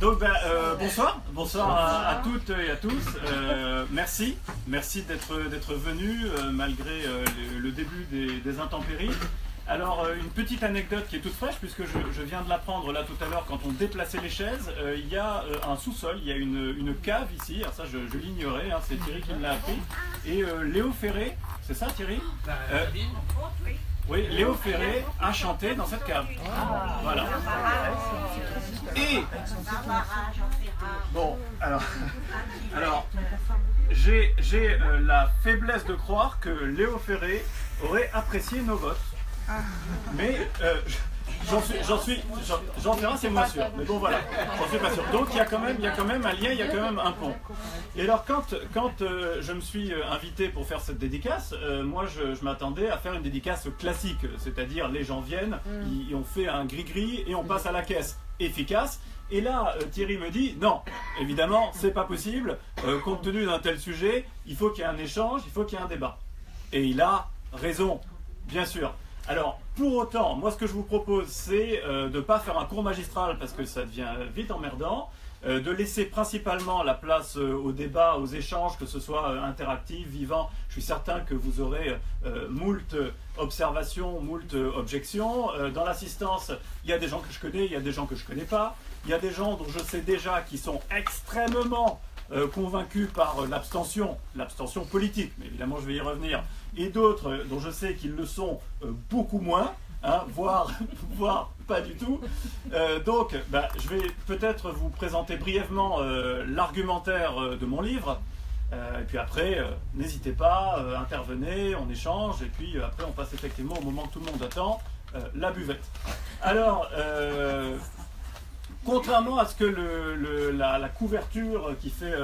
Donc bonsoir à toutes et à tous. Merci d'être venus malgré le début des intempéries. Alors une petite anecdote qui est toute fraîche puisque je viens de l'apprendre là tout à l'heure quand on déplaçait les chaises. Il y a un sous-sol, il y a une cave ici. Alors ça je l'ignorais, hein, c'est Thierry qui me l'a appris. Et Léo Ferré, c'est ça Thierry? Oui, Léo Ferré a chanté dans cette cave. Voilà. Et bon, alors j'ai la faiblesse de croire que Léo Ferré aurait apprécié nos votes. Mais j'en ferai, c'est moins sûr. Mais bon voilà, j'en suis pas sûr. Donc il y a quand même un lien, il y a quand même un pont. Et alors quand je me suis invité pour faire cette dédicace, moi je m'attendais à faire une dédicace classique, c'est-à-dire les gens viennent, on fait un gris-gris et on passe à la caisse efficace. Et là Thierry me dit non, évidemment c'est pas possible, compte tenu d'un tel sujet, il faut qu'il y ait un échange, il faut qu'il y ait un débat. Et il a raison, bien sûr. Alors, pour autant, moi ce que je vous propose, c'est de ne pas faire un cours magistral parce que ça devient vite emmerdant, de laisser principalement la place au débat, aux échanges, que ce soit interactif, vivant. Je suis certain que vous aurez moult observations, moult objections. Dans l'assistance, il y a des gens que je connais, il y a des gens que je ne connais pas, il y a des gens dont je sais déjà qui sont extrêmement convaincus par l'abstention politique, mais évidemment je vais y revenir, et d'autres dont je sais qu'ils le sont beaucoup moins, hein, voire pas du tout. Donc je vais peut-être vous présenter brièvement l'argumentaire de mon livre, et puis après, n'hésitez pas, intervenez, on échange, et puis après on passe effectivement au moment que tout le monde attend, la buvette. Alors, contrairement à ce que la couverture qui fait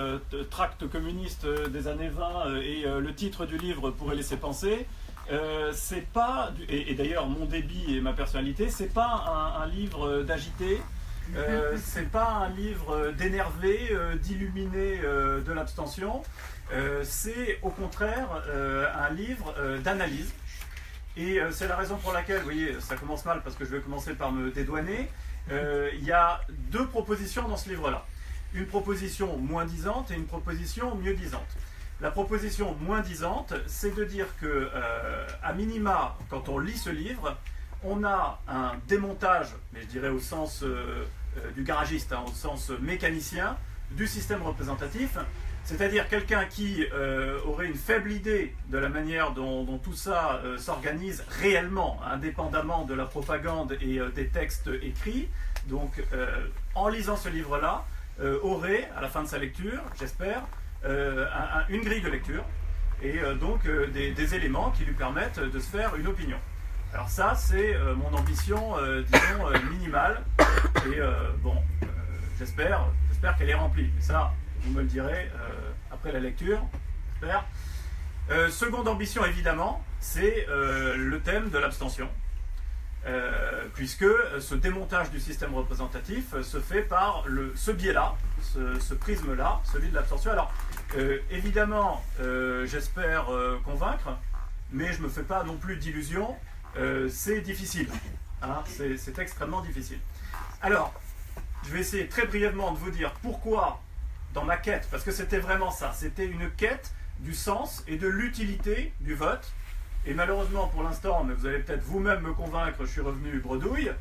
tract communiste des années 20 et le titre du livre pourrait laisser penser, c'est pas, et d'ailleurs mon débit et ma personnalité, c'est pas un livre d'agité, c'est pas un livre d'énervé, d'illuminé de l'abstention, c'est au contraire un livre d'analyse. Et c'est la raison pour laquelle, vous voyez, ça commence mal parce que je vais commencer par me dédouaner. Il y a deux propositions dans ce livre-là. Une proposition moins-disante et une proposition mieux-disante. La proposition moins-disante, c'est de dire que, à minima, quand on lit ce livre, on a un démontage, mais je dirais au sens du garagiste, hein, au sens mécanicien, du système représentatif, c'est-à-dire quelqu'un qui aurait une faible idée de la manière dont tout ça s'organise réellement, indépendamment de la propagande et des textes écrits. Donc, en lisant ce livre-là, aurait, à la fin de sa lecture, j'espère, une grille de lecture et donc des éléments qui lui permettent de se faire une opinion. Alors ça, c'est mon ambition, disons, minimale. Et j'espère qu'elle est remplie. Mais ça, vous me le direz après la lecture, j'espère. Seconde ambition, évidemment, c'est le thème de l'abstention. Puisque ce démontage du système représentatif se fait par ce biais-là, ce prisme-là, celui de l'abstention. Alors, évidemment, j'espère convaincre, mais je ne me fais pas non plus d'illusions, c'est difficile, hein, c'est extrêmement difficile. Alors, je vais essayer très brièvement de vous dire pourquoi, dans ma quête, parce que c'était vraiment ça, c'était une quête du sens et de l'utilité du vote. Et malheureusement, pour l'instant, mais vous allez peut-être vous-même me convaincre, je suis revenu bredouille.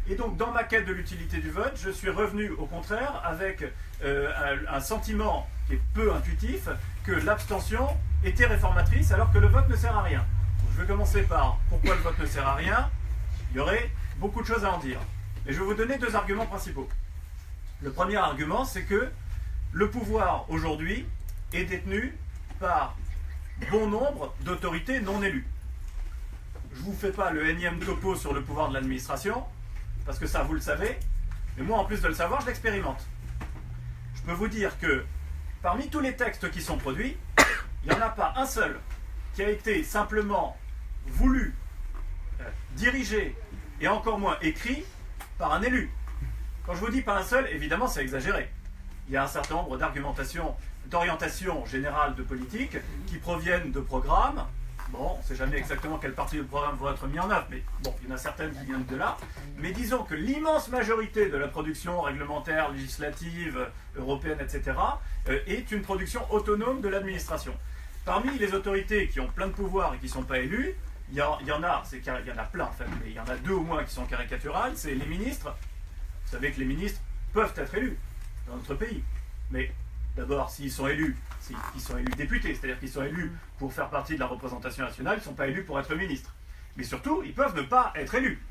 Et donc, dans ma quête de l'utilité du vote, je suis revenu, au contraire, avec un sentiment qui est peu intuitif, que l'abstention était réformatrice, alors que le vote ne sert à rien. Donc, je vais commencer par pourquoi le vote ne sert à rien. Il y aurait beaucoup de choses à en dire. Et je vais vous donner deux arguments principaux. Le premier argument, c'est que le pouvoir, aujourd'hui, est détenu par bon nombre d'autorités non élues. Je ne vous fais pas le énième topo sur le pouvoir de l'administration, parce que ça, vous le savez, mais moi, en plus de le savoir, je l'expérimente. Je peux vous dire que, parmi tous les textes qui sont produits, il n'y en a pas un seul qui a été simplement voulu, dirigé, et encore moins écrit, par un élu. Quand je vous dis pas un seul, évidemment, c'est exagéré. Il y a un certain nombre d'orientations générales de politique qui proviennent de programmes, Bon, on ne sait jamais exactement quelle partie du programme va être mis en œuvre, mais bon, il y en a certaines qui viennent de là. Mais disons que l'immense majorité de la production réglementaire, législative, européenne, etc., est une production autonome de l'administration. Parmi les autorités qui ont plein de pouvoirs et qui ne sont pas élues, il y en a plein en fait, mais il y en a 2 au moins qui sont caricaturales, c'est les ministres. Vous savez que les ministres peuvent être élus dans notre pays, mais d'abord, s'ils sont élus députés, c'est-à-dire qu'ils sont élus pour faire partie de la représentation nationale, ils ne sont pas élus pour être ministres. Mais surtout, ils peuvent ne pas être élus.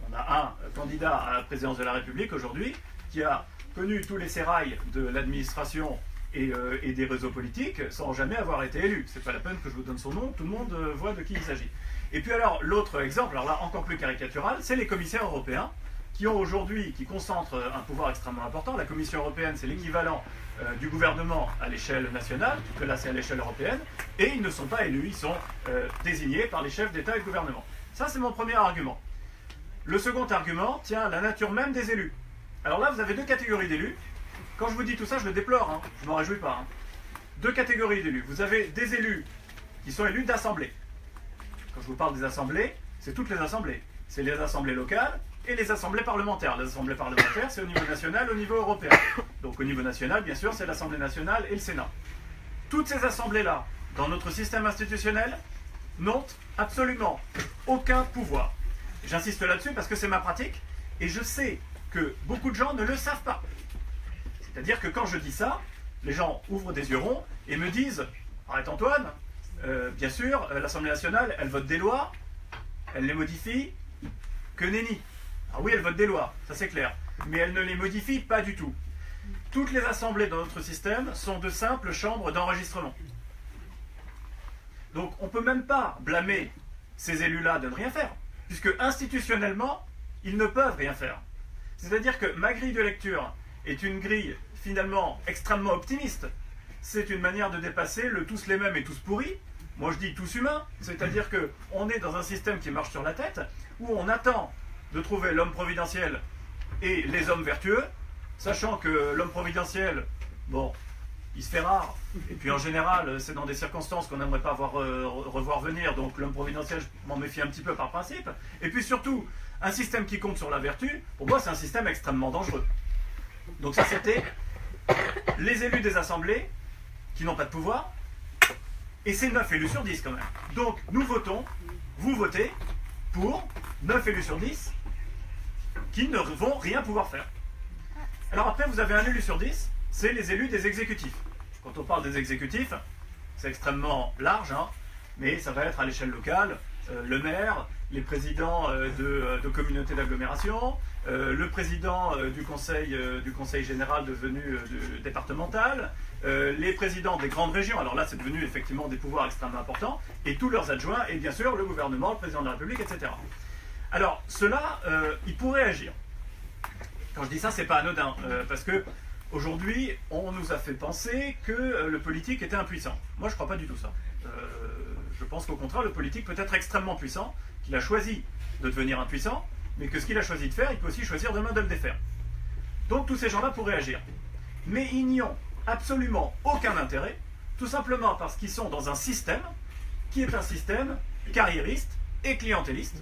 On a un candidat à la présidence de la République aujourd'hui qui a connu tous les sérails de l'administration et des réseaux politiques sans jamais avoir été élu. C'est pas la peine que je vous donne son nom, tout le monde voit de qui il s'agit. Et puis alors, l'autre exemple, alors là encore plus caricatural, c'est les commissaires européens qui ont aujourd'hui, qui concentrent un pouvoir extrêmement important. La Commission européenne, c'est l'équivalent du gouvernement à l'échelle nationale, que là c'est à l'échelle européenne, et ils ne sont pas élus, ils sont désignés par les chefs d'État et de gouvernement. Ça, c'est mon premier argument. Le second argument tient à la nature même des élus. Alors là, vous avez 2 catégories d'élus. Quand je vous dis tout ça, je le déplore, hein, je ne m'en réjouis pas. 2 catégories d'élus. Vous avez des élus qui sont élus d'assemblées. Quand je vous parle des assemblées, c'est toutes les assemblées. C'est les assemblées locales et les assemblées parlementaires. Les assemblées parlementaires, c'est au niveau national, au niveau européen. Donc au niveau national, bien sûr, c'est l'Assemblée nationale et le Sénat. Toutes ces assemblées-là, dans notre système institutionnel, n'ont absolument aucun pouvoir. J'insiste là-dessus parce que c'est ma pratique et je sais que beaucoup de gens ne le savent pas. C'est-à-dire que quand je dis ça, les gens ouvrent des yeux ronds et me disent « Arrête Antoine, bien sûr, l'Assemblée nationale, elle vote des lois, elle les modifie, que nenni. Ah oui, elle vote des lois, ça c'est clair, mais elle ne les modifie pas du tout. Toutes les assemblées dans notre système sont de simples chambres d'enregistrement. Donc on ne peut même pas blâmer ces élus-là de ne rien faire, puisque institutionnellement, ils ne peuvent rien faire. C'est-à-dire que ma grille de lecture est une grille finalement extrêmement optimiste. C'est une manière de dépasser le tous les mêmes et tous pourris. Moi je dis tous humains, c'est-à-dire qu'on est dans un système qui marche sur la tête, où on attend de trouver l'homme providentiel et les hommes vertueux, sachant que l'homme providentiel, bon, il se fait rare, et puis en général, c'est dans des circonstances qu'on n'aimerait pas revoir venir, donc l'homme providentiel, je m'en méfie un petit peu par principe, et puis surtout, un système qui compte sur la vertu, pour moi c'est un système extrêmement dangereux. Donc ça c'était les élus des assemblées, qui n'ont pas de pouvoir, et c'est 9 élus sur 10 quand même. Donc nous votons, vous votez, pour 9 élus sur 10, qui ne vont rien pouvoir faire. Alors après, vous avez un élu sur 10, c'est les élus des exécutifs. Quand on parle des exécutifs, c'est extrêmement large, hein, mais ça va être à l'échelle locale, le maire, les présidents de communautés d'agglomération, le président du conseil général devenu départemental, les présidents des grandes régions, alors là c'est devenu effectivement des pouvoirs extrêmement importants, et tous leurs adjoints, et bien sûr le gouvernement, le président de la République, etc. Alors ceux-là, ils pourraient agir. Quand je dis ça, c'est pas anodin, parce que aujourd'hui, on nous a fait penser que le politique était impuissant. Moi, je crois pas du tout ça. Je pense qu'au contraire, le politique peut être extrêmement puissant, qu'il a choisi de devenir impuissant, mais que ce qu'il a choisi de faire, il peut aussi choisir demain de le défaire. Donc tous ces gens-là pourraient agir. Mais ils n'y ont absolument aucun intérêt, tout simplement parce qu'ils sont dans un système qui est un système carriériste et clientéliste.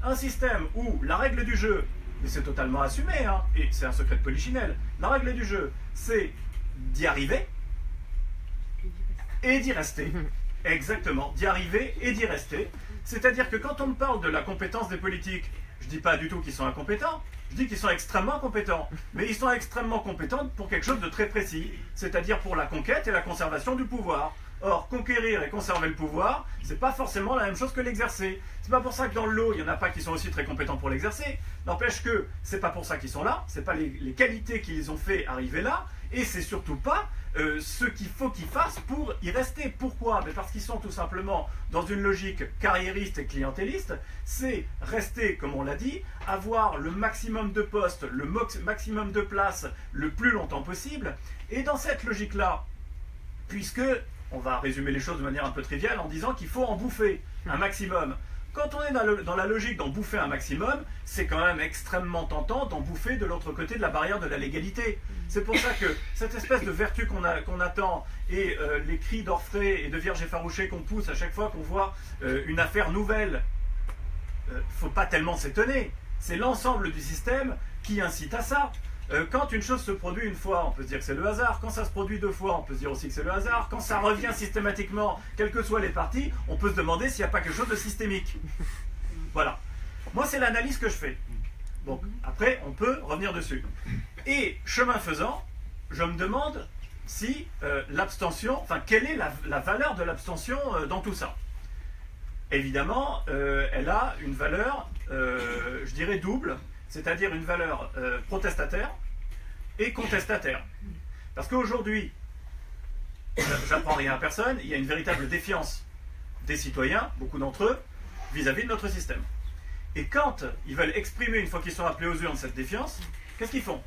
Un système où la règle du jeu, mais c'est totalement assumé, hein, et c'est un secret de polichinelle, la règle du jeu, c'est d'y arriver et d'y rester. Exactement, d'y arriver et d'y rester. C'est-à-dire que quand on me parle de la compétence des politiques, je ne dis pas du tout qu'ils sont incompétents, je dis qu'ils sont extrêmement compétents. Mais ils sont extrêmement compétents pour quelque chose de très précis, c'est-à-dire pour la conquête et la conservation du pouvoir. Or, conquérir et conserver le pouvoir, c'est pas forcément la même chose que l'exercer. C'est pas pour ça que dans le lot, il n'y en a pas qui sont aussi très compétents pour l'exercer. N'empêche que c'est pas pour ça qu'ils sont là, c'est pas les qualités qui les ont fait arriver là, et c'est surtout pas ce qu'il faut qu'ils fassent pour y rester. Pourquoi? Parce qu'ils sont tout simplement dans une logique carriériste et clientéliste, c'est rester, comme on l'a dit, avoir le maximum de postes, le maximum de places le plus longtemps possible, et dans cette logique-là, puisque on va résumer les choses de manière un peu triviale en disant qu'il faut en bouffer un maximum Quand on est dans la logique d'en bouffer un maximum, c'est quand même extrêmement tentant d'en bouffer de l'autre côté de la barrière de la légalité. C'est pour ça que cette espèce de vertu qu'on attend et les cris d'orfraie et de vierge effarouchée qu'on pousse à chaque fois qu'on voit une affaire nouvelle, faut pas tellement s'étonner. C'est l'ensemble du système qui incite à ça. Quand une chose se produit une fois, on peut se dire que c'est le hasard. Quand ça se produit deux fois, on peut se dire aussi que c'est le hasard. Quand ça revient systématiquement, quelles que soient les parties, on peut se demander s'il n'y a pas quelque chose de systémique. Voilà. Moi, c'est l'analyse que je fais. Donc, après, on peut revenir dessus. Et, chemin faisant, je me demande si l'abstention, enfin, quelle est la valeur de l'abstention dans tout ça. Évidemment, elle a une valeur, je dirais, double, c'est-à-dire une valeur protestataire et contestataire. Parce qu'aujourd'hui, j'apprends rien à personne, il y a une véritable défiance des citoyens, beaucoup d'entre eux, vis-à-vis de notre système. Et quand ils veulent exprimer, une fois qu'ils sont appelés aux urnes, cette défiance, qu'est-ce qu'ils font?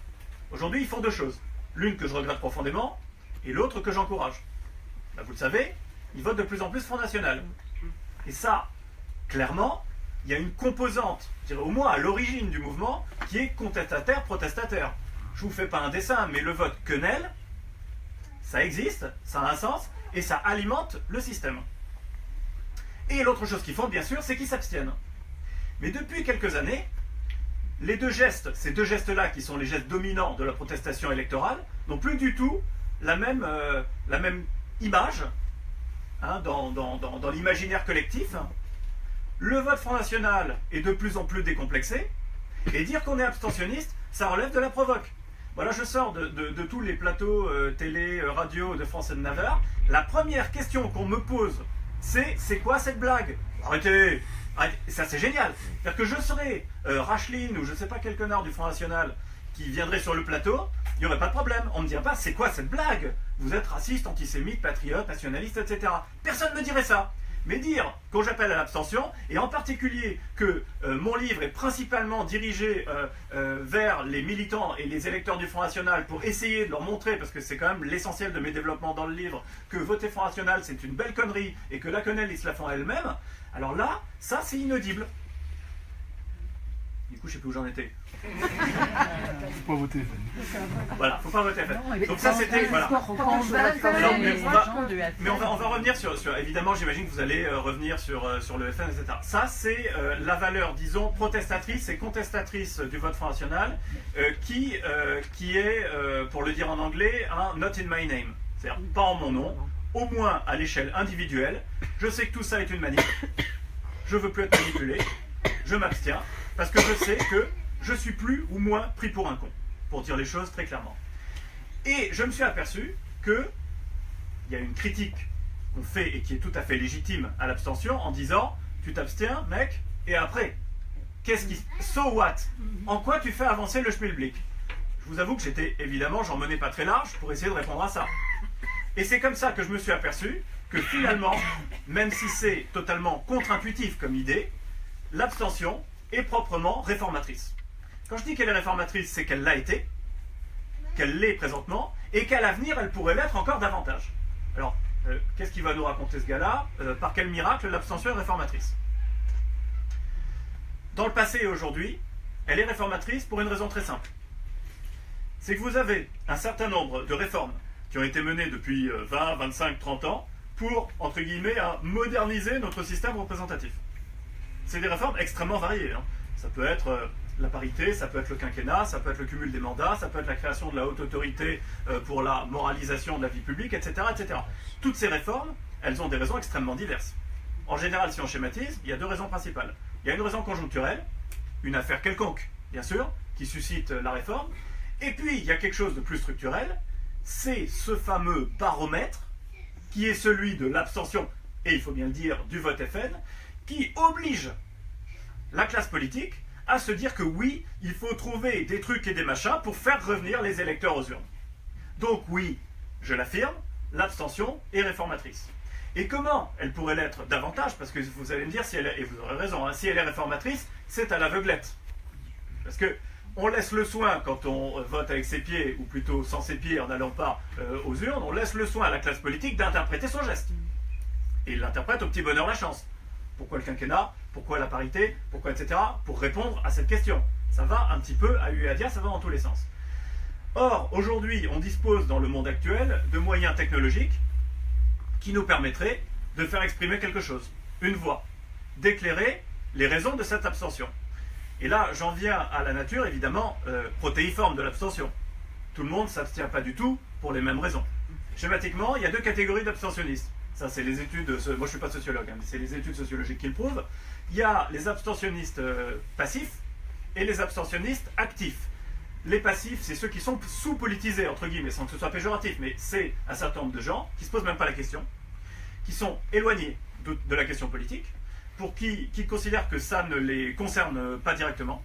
Aujourd'hui, ils font deux choses. L'une que je regrette profondément, et l'autre que j'encourage. Ben, vous le savez, ils votent de plus en plus Front National. Et ça, clairement, il y a une composante, je dirais au moins à l'origine du mouvement, qui est contestataire-protestataire. Je ne vous fais pas un dessin, mais le vote quenelle, ça existe, ça a un sens, et ça alimente le système. Et l'autre chose qu'ils font, bien sûr, c'est qu'ils s'abstiennent. Mais depuis quelques années, les deux gestes, ces deux gestes-là, qui sont les gestes dominants de la protestation électorale, n'ont plus du tout la même image hein, dans l'imaginaire collectif. Le vote Front National est de plus en plus décomplexé, et dire qu'on est abstentionniste, ça relève de la provoque. Voilà, je sors de tous les plateaux télé, radio de France et de Navarre. La première question qu'on me pose, c'est quoi cette blague? Arrêtez, arrêtez. Ça c'est génial. C'est-à-dire que je serais Racheline ou je ne sais pas quel connard du Front National qui viendrait sur le plateau, il n'y aurait pas de problème. On ne me dirait pas, c'est quoi cette blague? Vous êtes raciste, antisémite, patriote, nationaliste, etc. Personne ne me dirait ça. Mais dire quand j'appelle à l'abstention, et en particulier que mon livre est principalement dirigé vers les militants et les électeurs du Front National pour essayer de leur montrer, parce que c'est quand même l'essentiel de mes développements dans le livre, que voter Front National c'est une belle connerie et que la quenelle ils se la font elle-même, alors là, ça c'est inaudible. Du coup, je ne sais plus où j'en étais. Faut pas voter FN. Voilà, faut pas voter FN. Donc ça c'était... Voilà. Mais on va revenir sur évidemment, j'imagine que vous allez revenir sur le FN, etc. Ça c'est la valeur, disons, protestatrice et contestatrice du vote Front National qui est, pour le dire en anglais, un not in my name. C'est-à-dire pas en mon nom, au moins à l'échelle individuelle. Je sais que tout ça est une manip. Je veux plus être manipulé. Je m'abstiens. Parce que je sais que je suis plus ou moins pris pour un con, pour dire les choses très clairement. Et je me suis aperçu qu'il y a une critique qu'on fait et qui est tout à fait légitime à l'abstention en disant « Tu t'abstiens, mec, et après, qu'est-ce qui... So what? En quoi tu fais avancer le schmilblick ?» Je vous avoue que j'étais, évidemment, j'en menais pas très large pour essayer de répondre à ça. Et c'est comme ça que je me suis aperçu que finalement, même si c'est totalement contre-intuitif comme idée, l'abstention est proprement réformatrice. Quand je dis qu'elle est réformatrice, c'est qu'elle l'a été, qu'elle l'est présentement, et qu'à l'avenir, elle pourrait l'être encore davantage. Alors, qu'est-ce qu'il va nous raconter ce gars-là? Par quel miracle l'abstention est réformatrice? Dans le passé et aujourd'hui, elle est réformatrice pour une raison très simple. C'est que vous avez un certain nombre de réformes qui ont été menées depuis 20, 25, 30 ans pour, entre guillemets, moderniser notre système représentatif. C'est des réformes extrêmement variées. Hein. Ça peut être la parité, ça peut être le quinquennat, ça peut être le cumul des mandats, ça peut être la création de la haute autorité pour la moralisation de la vie publique, etc., etc. Toutes ces réformes, elles ont des raisons extrêmement diverses. En général, si on schématise, il y a deux raisons principales. Il y a une raison conjoncturelle, une affaire quelconque, bien sûr, qui suscite la réforme. Et puis, il y a quelque chose de plus structurel, c'est ce fameux baromètre, qui est celui de l'abstention, et il faut bien le dire, du vote FN, qui oblige la classe politique à se dire que oui, il faut trouver des trucs et des machins pour faire revenir les électeurs aux urnes. Donc oui, je l'affirme, l'abstention est réformatrice. Et comment elle pourrait l'être davantage? Parce que vous allez me dire, si elle est, et vous aurez raison, hein, si elle est réformatrice, c'est à l'aveuglette. Parce que on laisse le soin, quand on vote avec ses pieds, ou plutôt sans ses pieds en n'allant pas aux urnes, on laisse le soin à la classe politique d'interpréter son geste. Et il l'interprète au petit bonheur la chance. pourquoi le quinquennat, pourquoi la parité, pourquoi etc. pour répondre à cette question. Ça va un petit peu à U et à dire, ça va dans tous les sens. Or, aujourd'hui, on dispose dans le monde actuel de moyens technologiques qui nous permettraient de faire exprimer quelque chose, une voix, d'éclairer les raisons de cette abstention. Et là, j'en viens à la nature, évidemment, protéiforme de l'abstention. Tout le monde ne s'abstient pas du tout pour les mêmes raisons. Schématiquement, il y a deux catégories d'abstentionnistes. Ça, c'est les études, moi je ne suis pas sociologue, hein, mais c'est les études sociologiques qui le prouvent. Il y a les abstentionnistes passifs et les abstentionnistes actifs. Les passifs, c'est ceux qui sont sous-politisés, entre guillemets, sans que ce soit péjoratif, mais c'est un certain nombre de gens qui ne se posent même pas la question, qui sont éloignés de la question politique, pour qui considèrent que ça ne les concerne pas directement.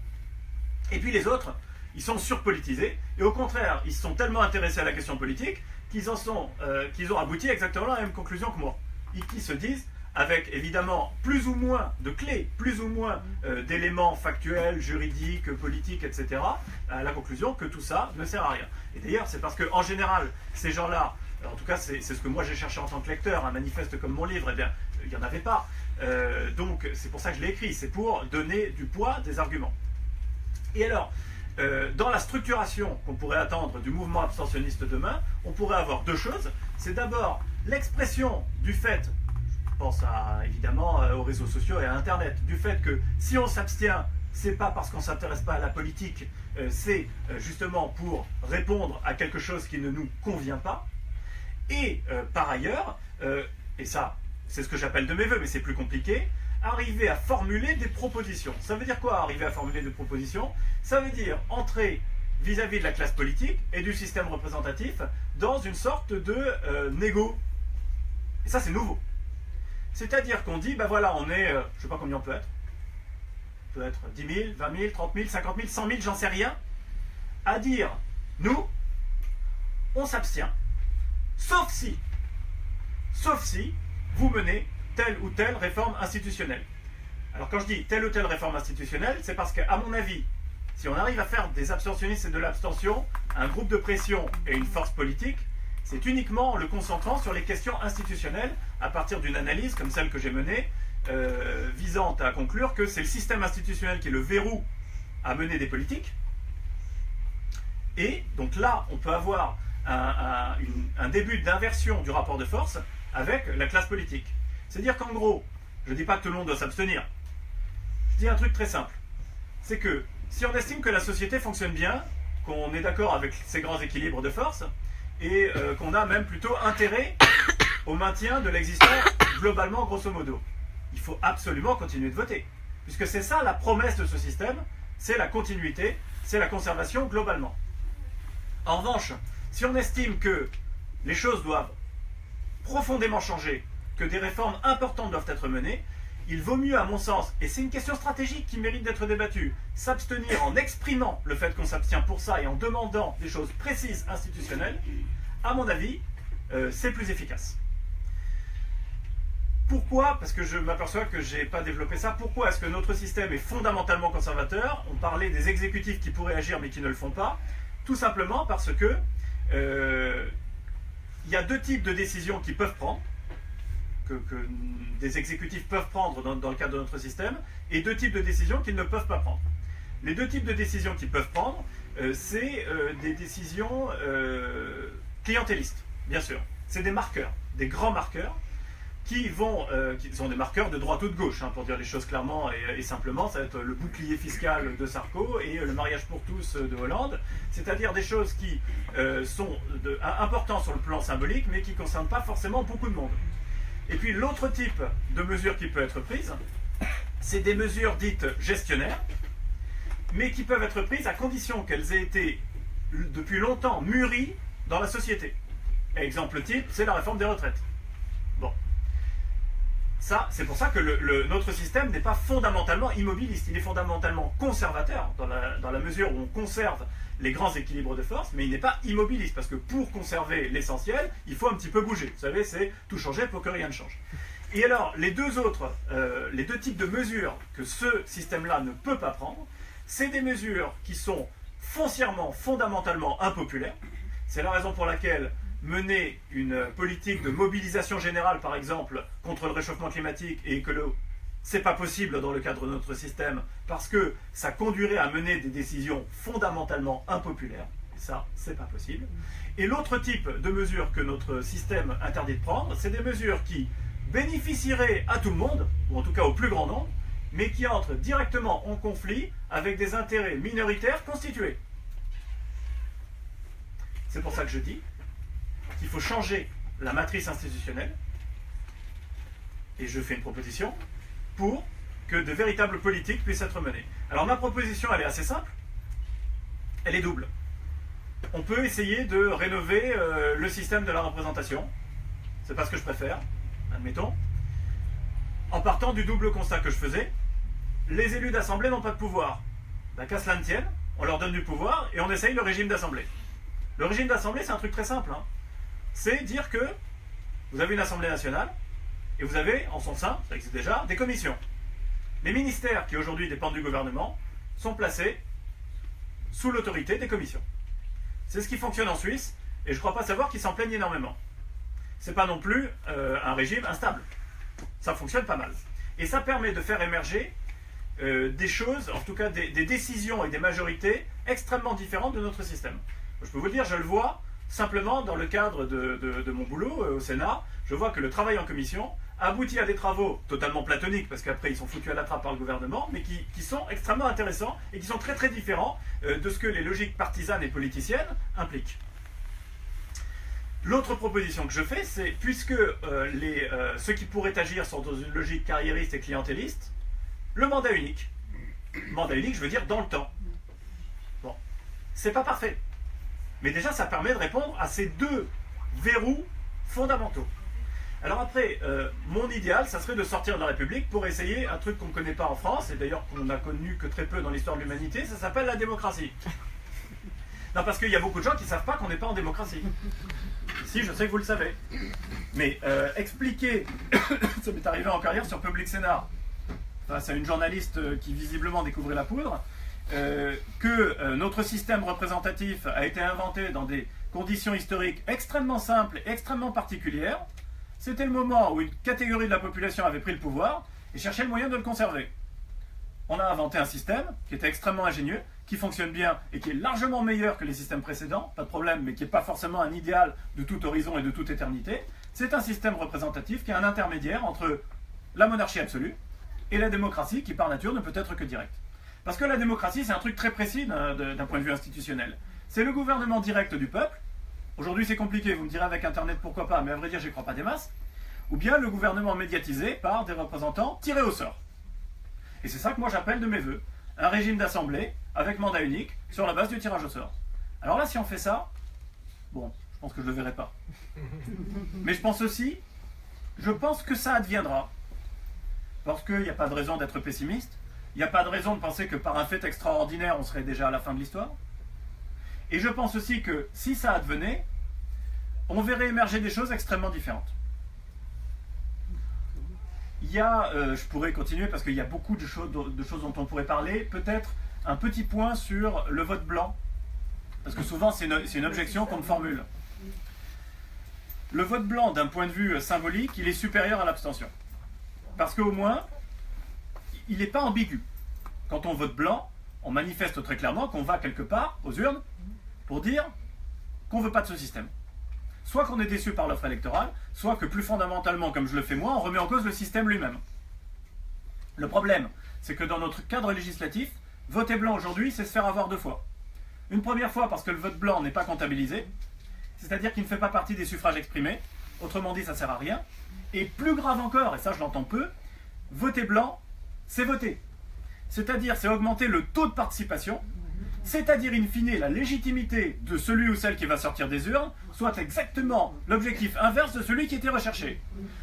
Et puis les autres, ils sont surpolitisés, et au contraire, ils sont tellement intéressés à la question politique qu'ils ont abouti exactement à la même conclusion que moi. Et qui se disent, avec évidemment plus ou moins de clés, plus ou moins d'éléments factuels, juridiques, politiques, etc., à la conclusion que tout ça ne sert à rien. Et d'ailleurs, c'est parce qu'en général, ces gens-là, en tout cas c'est ce que moi j'ai cherché en tant que lecteur, un manifeste comme mon livre, eh bien, il n'y en avait pas. Donc c'est pour ça que je l'ai écrit, c'est pour donner du poids, des arguments. Et alors, dans la structuration qu'on pourrait attendre du mouvement abstentionniste demain, on pourrait avoir deux choses. C'est d'abord l'expression du fait, je pense évidemment aux réseaux sociaux et à Internet, du fait que si on s'abstient, c'est pas parce qu'on ne s'intéresse pas à la politique, c'est justement pour répondre à quelque chose qui ne nous convient pas. Et par ailleurs, et ça c'est ce que j'appelle de mes voeux, mais c'est plus compliqué, arriver à formuler des propositions. Ça veut dire quoi, arriver à formuler des propositions? Ça veut dire entrer vis-à-vis de la classe politique et du système représentatif dans une sorte de négo. Et ça, c'est nouveau. C'est-à-dire qu'on dit, ben voilà, on est, je ne sais pas combien on peut être. On peut être 10 000, 20 000, 30 000, 50 000, 100 000, j'en sais rien. À dire, nous, on s'abstient. Sauf si vous menez telle ou telle réforme institutionnelle. Alors quand je dis telle ou telle réforme institutionnelle, c'est parce qu'à mon avis, si on arrive à faire des abstentionnistes et de l'abstention un groupe de pression et une force politique, c'est uniquement en le concentrant sur les questions institutionnelles à partir d'une analyse comme celle que j'ai menée, visant à conclure que c'est le système institutionnel qui est le verrou à mener des politiques. Et donc là, on peut avoir un début d'inversion du rapport de force avec la classe politique. C'est-à-dire qu'en gros, je ne dis pas que tout le monde doit s'abstenir. Je dis un truc très simple. C'est que si on estime que la société fonctionne bien, qu'on est d'accord avec ces grands équilibres de force, et qu'on a même plutôt intérêt au maintien de l'existence globalement, grosso modo, il faut absolument continuer de voter. Puisque c'est ça la promesse de ce système, c'est la continuité, c'est la conservation globalement. En revanche, si on estime que les choses doivent profondément changer, que des réformes importantes doivent être menées, il vaut mieux, à mon sens, et c'est une question stratégique qui mérite d'être débattue, s'abstenir en exprimant le fait qu'on s'abstient pour ça et en demandant des choses précises institutionnelles. À mon avis, c'est plus efficace. Pourquoi? Parce que je m'aperçois que je n'ai pas développé ça. Pourquoi est-ce que notre système est fondamentalement conservateur? On parlait des exécutifs qui pourraient agir mais qui ne le font pas. Tout simplement parce que il y a deux types de décisions qu'ils peuvent prendre, que des exécutifs peuvent prendre dans le cadre de notre système, et deux types de décisions qu'ils ne peuvent pas prendre. Les deux types de décisions qu'ils peuvent prendre, c'est des décisions clientélistes, bien sûr. C'est des marqueurs, des grands marqueurs, qui sont des marqueurs de droite ou de gauche, hein, pour dire les choses clairement et simplement. Ça va être le bouclier fiscal de Sarko et le mariage pour tous de Hollande, c'est-à-dire des choses qui sont importantes sur le plan symbolique, mais qui ne concernent pas forcément beaucoup de monde. Et puis l'autre type de mesures qui peut être prise, c'est des mesures dites gestionnaires, mais qui peuvent être prises à condition qu'elles aient été depuis longtemps mûries dans la société. Exemple type, c'est la réforme des retraites. Bon. Ça, c'est pour ça que notre système n'est pas fondamentalement immobiliste, il est fondamentalement conservateur, dans la mesure où on conserve les grands équilibres de force, mais il n'est pas immobiliste, parce que pour conserver l'essentiel, il faut un petit peu bouger. Vous savez, c'est tout changer pour que rien ne change. Et alors, les deux types de mesures que ce système-là ne peut pas prendre, c'est des mesures qui sont foncièrement, fondamentalement impopulaires. C'est la raison pour laquelle mener une politique de mobilisation générale, par exemple, contre le réchauffement climatique et écolo, c'est pas possible dans le cadre de notre système parce que ça conduirait à mener des décisions fondamentalement impopulaires. Et ça, c'est pas possible. Et l'autre type de mesures que notre système interdit de prendre, c'est des mesures qui bénéficieraient à tout le monde, ou en tout cas au plus grand nombre, mais qui entrent directement en conflit avec des intérêts minoritaires constitués. C'est pour ça que je dis qu'il faut changer la matrice institutionnelle, et je fais une proposition, pour que de véritables politiques puissent être menées. Alors ma proposition, elle est assez simple, elle est double. On peut essayer de rénover le système de la représentation, c'est pas ce que je préfère, admettons, en partant du double constat que je faisais, les élus d'assemblée n'ont pas de pouvoir. Ben, qu'à cela ne tienne, on leur donne du pouvoir et on essaye le régime d'assemblée. Le régime d'assemblée, c'est un truc très simple, hein. C'est dire que vous avez une assemblée nationale et vous avez, en son sein, ça existe déjà, des commissions. Les ministères qui aujourd'hui dépendent du gouvernement sont placés sous l'autorité des commissions. C'est ce qui fonctionne en Suisse et je ne crois pas savoir qu'ils s'en plaignent énormément. Ce n'est pas non plus un régime instable. Ça fonctionne pas mal. Et ça permet de faire émerger des choses, en tout cas des décisions et des majorités extrêmement différentes de notre système. Je peux vous le dire, je le vois simplement dans le cadre de mon boulot au Sénat. Je vois que le travail en commission aboutit à des travaux totalement platoniques, parce qu'après ils sont foutus à la trappe par le gouvernement, mais qui sont extrêmement intéressants et qui sont très très différents de ce que les logiques partisanes et politiciennes impliquent. L'autre proposition que je fais, c'est, puisque ceux qui pourraient agir sont dans une logique carriériste et clientéliste, le mandat unique. Mandat unique, je veux dire dans le temps. Bon, c'est pas parfait. Mais déjà, ça permet de répondre à ces deux verrous fondamentaux. Alors après, mon idéal, ça serait de sortir de la République pour essayer un truc qu'on ne connaît pas en France, et d'ailleurs qu'on n'a connu que très peu dans l'histoire de l'humanité, ça s'appelle la démocratie. Non, parce qu'il y a beaucoup de gens qui ne savent pas qu'on n'est pas en démocratie. Ici, je sais que vous le savez. Mais expliquer, ça m'est arrivé en carrière sur Public Sénat, face à une journaliste qui visiblement découvrait la poudre, que notre système représentatif a été inventé dans des conditions historiques extrêmement simples et extrêmement particulières. C'était le moment où une catégorie de la population avait pris le pouvoir et cherchait le moyen de le conserver. On a inventé un système qui était extrêmement ingénieux, qui fonctionne bien et qui est largement meilleur que les systèmes précédents, pas de problème, mais qui n'est pas forcément un idéal de tout horizon et de toute éternité. C'est un système représentatif qui est un intermédiaire entre la monarchie absolue et la démocratie qui par nature ne peut être que directe. Parce que la démocratie, c'est un truc très précis d'un point de vue institutionnel. C'est le gouvernement direct du peuple. Aujourd'hui, c'est compliqué, vous me direz avec Internet pourquoi pas, mais à vrai dire, j'y crois pas des masses. Ou bien le gouvernement médiatisé par des représentants tirés au sort. Et c'est ça que moi j'appelle de mes voeux. Un régime d'assemblée avec mandat unique sur la base du tirage au sort. Alors là, si on fait ça, bon, je pense que je ne le verrai pas. Mais je pense que ça adviendra. Parce qu'il n'y a pas de raison d'être pessimiste. Il n'y a pas de raison de penser que par un fait extraordinaire, on serait déjà à la fin de l'histoire. Et je pense aussi que si ça advenait, on verrait émerger des choses extrêmement différentes. Il y a, je pourrais continuer parce qu'il y a beaucoup de choses dont on pourrait parler, peut-être un petit point sur le vote blanc, parce que souvent c'est une objection qu'on me formule. Le vote blanc, d'un point de vue symbolique, il est supérieur à l'abstention. Parce qu'au moins, il n'est pas ambigu. Quand on vote blanc, on manifeste très clairement qu'on va quelque part, aux urnes, pour dire qu'on ne veut pas de ce système. Soit qu'on est déçu par l'offre électorale, soit que plus fondamentalement, comme je le fais moi, on remet en cause le système lui-même. Le problème, c'est que dans notre cadre législatif, voter blanc aujourd'hui, c'est se faire avoir deux fois. Une première fois parce que le vote blanc n'est pas comptabilisé, c'est-à-dire qu'il ne fait pas partie des suffrages exprimés, autrement dit, ça ne sert à rien. Et plus grave encore, et ça je l'entends peu, voter blanc, c'est voter. C'est-à-dire, c'est augmenter le taux de participation, c'est-à-dire, in fine, la légitimité de celui ou celle qui va sortir des urnes, soit exactement l'objectif inverse de celui qui était recherché.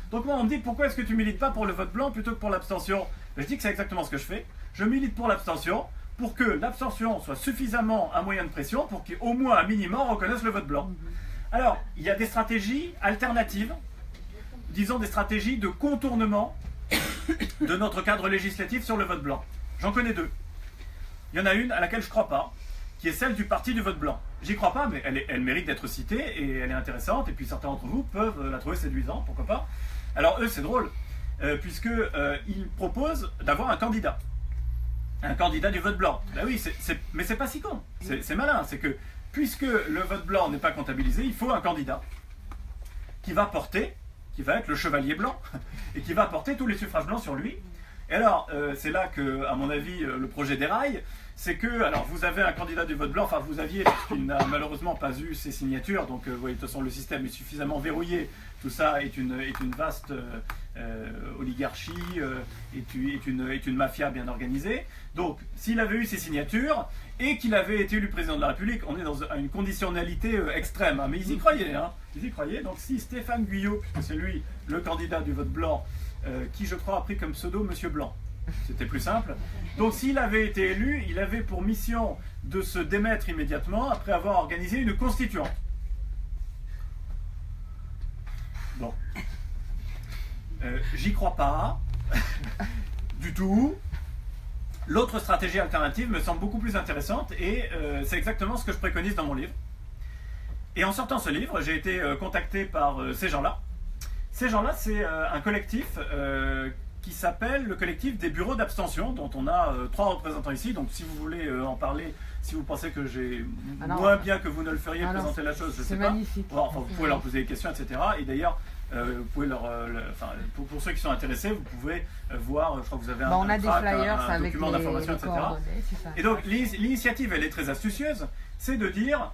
Donc moi, on me dit, pourquoi est-ce que tu milites pas pour le vote blanc plutôt que pour l'abstention? Je dis que c'est exactement ce que je fais. Je milite pour l'abstention, pour que l'abstention soit suffisamment un moyen de pression, pour qu'au moins, à minimum, on reconnaisse le vote blanc. Alors, il y a des stratégies alternatives, disons des stratégies de contournement de notre cadre législatif sur le vote blanc. J'en connais deux. Il y en a une à laquelle je ne crois pas, qui est celle du parti du vote blanc. J'y crois pas, mais elle mérite d'être citée, et elle est intéressante, et puis certains d'entre vous peuvent la trouver séduisante, pourquoi pas. Alors eux, c'est drôle. puisqu'il propose d'avoir un candidat du vote blanc. Ben oui, mais c'est pas si con, c'est malin, c'est que puisque le vote blanc n'est pas comptabilisé, il faut un candidat qui va être le chevalier blanc, et qui va porter tous les suffrages blancs sur lui. Et alors, c'est là que, à mon avis, le projet déraille, c'est que, alors vous avez un candidat du vote blanc, enfin vous aviez, parce qu'il n'a malheureusement pas eu ses signatures, donc vous voyez, de toute façon le système est suffisamment verrouillé, tout ça est une vaste oligarchie, est une mafia bien organisée. Donc, s'il avait eu ses signatures, et qu'il avait été élu président de la République, on est dans une conditionnalité extrême, hein, mais ils y croyaient, donc si Stéphane Guyot, puisque c'est lui le candidat du vote blanc, qui je crois a pris comme pseudo Monsieur Blanc, c'était plus simple, donc s'il avait été élu, il avait pour mission de se démettre immédiatement après avoir organisé une constituante. Bon. J'y crois pas du tout. L'autre stratégie alternative me semble beaucoup plus intéressante et c'est exactement ce que je préconise dans mon livre. Et en sortant ce livre, j'ai été contacté par ces gens-là. Ces gens-là, c'est un collectif qui s'appelle le collectif des bureaux d'abstention, dont on a 3 représentants ici. Donc si vous voulez en parler, si vous pensez que j'ai moins bien que vous ne le feriez présenter la chose, je ne sais pas. Magnifique. Enfin, vous pouvez leur poser des questions, etc. Et d'ailleurs, vous pouvez pour ceux qui sont intéressés, vous pouvez voir, je crois que vous avez on a des flyers un avec document d'information, etc. Et donc l'initiative, elle est très astucieuse, c'est de dire,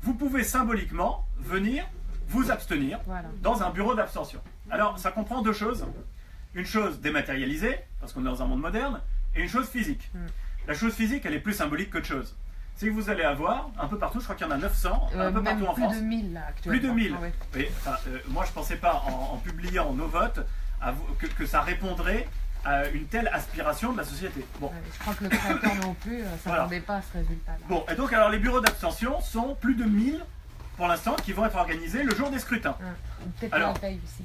vous pouvez symboliquement venir vous abstenir dans un bureau d'abstention. Alors ça comprend 2 choses. Une chose dématérialisée, parce qu'on est dans un monde moderne, et une chose physique. La chose physique, elle est plus symbolique qu'autre chose. C'est que vous allez avoir, un peu partout, je crois qu'il y en a 900, un peu partout en France. Plus de 1000 là, actuellement. Plus de 1000. Ah, ouais. Oui, moi, je ne pensais pas, en publiant nos votes, que ça répondrait à une telle aspiration de la société. Bon. Je crois que le créateur non plus ne s'attendait pas à ce résultat-là. Bon, et donc, alors, les bureaux d'abstention sont plus de 1000 pour l'instant qui vont être organisés le jour des scrutins. Peut-être la veille aussi.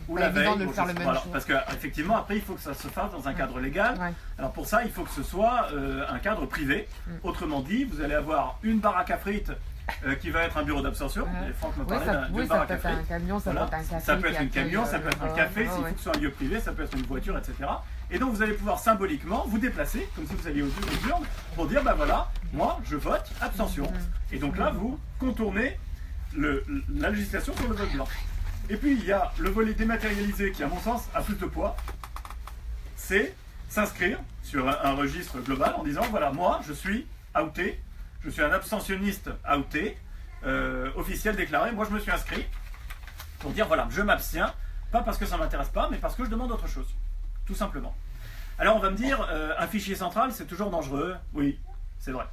Ou la veille, de le faire le même jour. parce qu'effectivement, après, il faut que ça se fasse dans un cadre légal. Ouais. Alors pour ça, il faut que ce soit un cadre privé. Autrement dit, vous allez avoir une baraque à frites qui va être un bureau d'abstention. Franck me parlait d'une baraque à frites. Un camion, ça peut être un café. Ça peut être un camion, ça peut être un café, s'il faut que ce soit un lieu privé, ça peut être une voiture, etc. Et donc vous allez pouvoir symboliquement vous déplacer, comme si vous alliez aux urnes, pour dire, ben voilà, moi, je vote abstention. Et donc là, vous contournez la législation sur le vote blanc. Et puis il y a le volet dématérialisé qui, à mon sens, a plus de poids. C'est s'inscrire sur un registre global en disant, voilà, moi, je suis outé, je suis un abstentionniste outé, officiel déclaré, moi je me suis inscrit pour dire, voilà, je m'abstiens, pas parce que ça ne m'intéresse pas, mais parce que je demande autre chose, tout simplement. Alors on va me dire, un fichier central, c'est toujours dangereux. Oui, c'est vrai.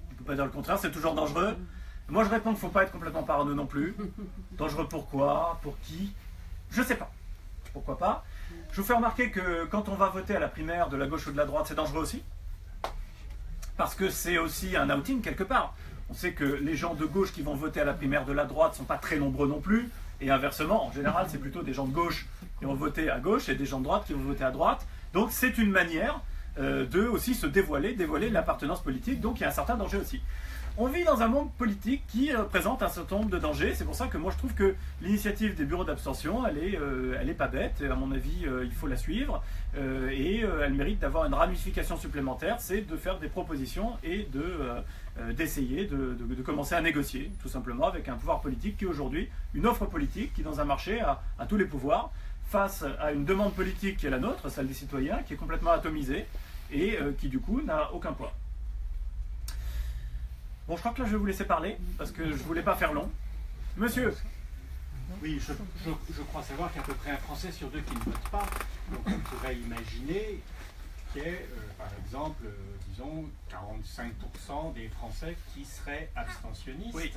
On ne peut pas dire le contraire, c'est toujours dangereux. Moi je réponds qu'il ne faut pas être complètement parano non plus. Dangereux pourquoi? Pour qui? Je ne sais pas. Pourquoi pas? Je vous fais remarquer que quand on va voter à la primaire de la gauche ou de la droite, c'est dangereux aussi. Parce que c'est aussi un outing quelque part. On sait que les gens de gauche qui vont voter à la primaire de la droite ne sont pas très nombreux non plus. Et inversement, en général, c'est plutôt des gens de gauche qui vont voter à gauche et des gens de droite qui vont voter à droite. Donc c'est une manière de aussi se dévoiler l'appartenance politique. Donc il y a un certain danger aussi. On vit dans un monde politique qui présente un certain nombre de dangers. C'est pour ça que moi je trouve que l'initiative des bureaux d'abstention, elle est pas bête. À mon avis, il faut la suivre. Et elle mérite d'avoir une ramification supplémentaire. C'est de faire des propositions et d'essayer de commencer à négocier, tout simplement, avec un pouvoir politique qui aujourd'hui, une offre politique qui dans un marché a tous les pouvoirs, face à une demande politique qui est la nôtre, celle des citoyens, qui est complètement atomisée et qui du coup n'a aucun poids. Bon, je crois que là je vais vous laisser parler, parce que je ne voulais pas faire long. Monsieur. Oui, je crois savoir qu'il y a à peu près un Français sur 2 qui ne vote pas. Donc on pourrait imaginer qu'il y ait, par exemple, disons, 45% des Français qui seraient abstentionnistes. Oui.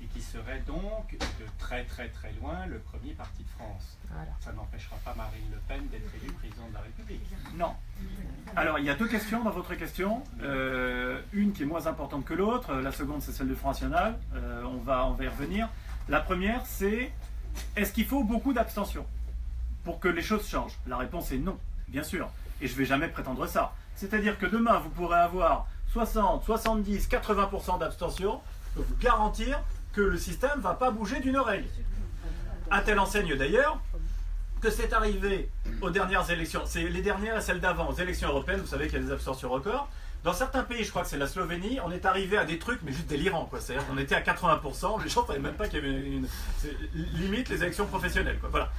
Et qui serait donc de très très très loin le premier parti de France. Voilà. Ça n'empêchera pas Marine Le Pen d'être élue présidente de la République. Non. Alors il y a 2 questions dans votre question. Une qui est moins importante que l'autre. La seconde c'est celle du Front National. On va y revenir. La première c'est, est-ce qu'il faut beaucoup d'abstention pour que les choses changent? La réponse est non, bien sûr. Et je ne vais jamais prétendre ça. C'est-à-dire que demain vous pourrez avoir 60, 70, 80% d'abstention. Je peux vous garantir que le système ne va pas bouger d'une oreille. À telle enseigne d'ailleurs, que c'est arrivé aux dernières élections, c'est les dernières et celles d'avant, aux élections européennes, vous savez qu'il y a des abstentions records. Dans certains pays, je crois que c'est la Slovénie, on est arrivé à des trucs, mais juste délirants, quoi. C'est-à-dire qu'on était à 80%, les gens ne savaient même pas qu'il y avait limite les élections professionnelles, quoi. Voilà.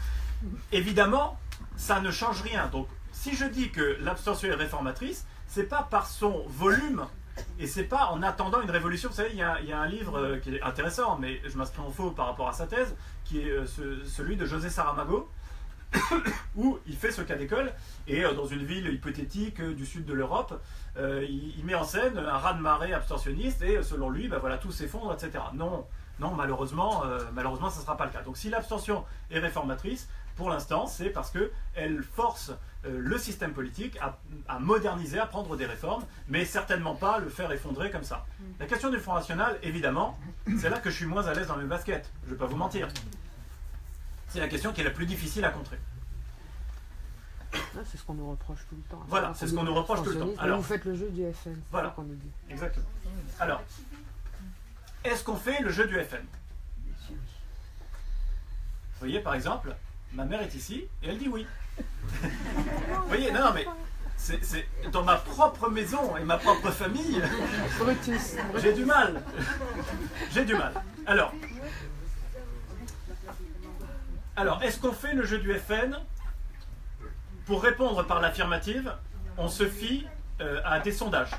Évidemment, ça ne change rien. Donc, si je dis que l'abstention est réformatrice, c'est pas par son volume, et c'est pas en attendant une révolution. Vous savez, il y a un livre qui est intéressant, mais je m'inscris en faux par rapport à sa thèse, qui est celui de José Saramago, où il fait ce cas d'école, et dans une ville hypothétique du sud de l'Europe, il met en scène un raz-de-marée abstentionniste, et selon lui, ben voilà, tout s'effondre, etc. Non, malheureusement, ça ne sera pas le cas. Donc si l'abstention est réformatrice, pour l'instant, c'est parce qu'elle force le système politique à moderniser, à prendre des réformes, mais certainement pas le faire effondrer comme ça. La question du Front National, évidemment, c'est là que je suis moins à l'aise dans mes baskets, je ne vais pas vous mentir. C'est la question qui est la plus difficile à contrer. C'est ce qu'on nous reproche tout le temps. Voilà, c'est ce qu'on nous reproche tout le temps. Alors, vous faites le jeu du FN, c'est voilà, ça qu'on nous dit. Exactement. Alors, est-ce qu'on fait le jeu du FN? Vous voyez, par exemple, ma mère est ici et elle dit oui. Vous voyez, non, mais c'est dans ma propre maison et ma propre famille. Brutus. J'ai du mal. J'ai du mal. Alors, est-ce qu'on fait le jeu du FN? Pour répondre par l'affirmative, on se fie à des sondages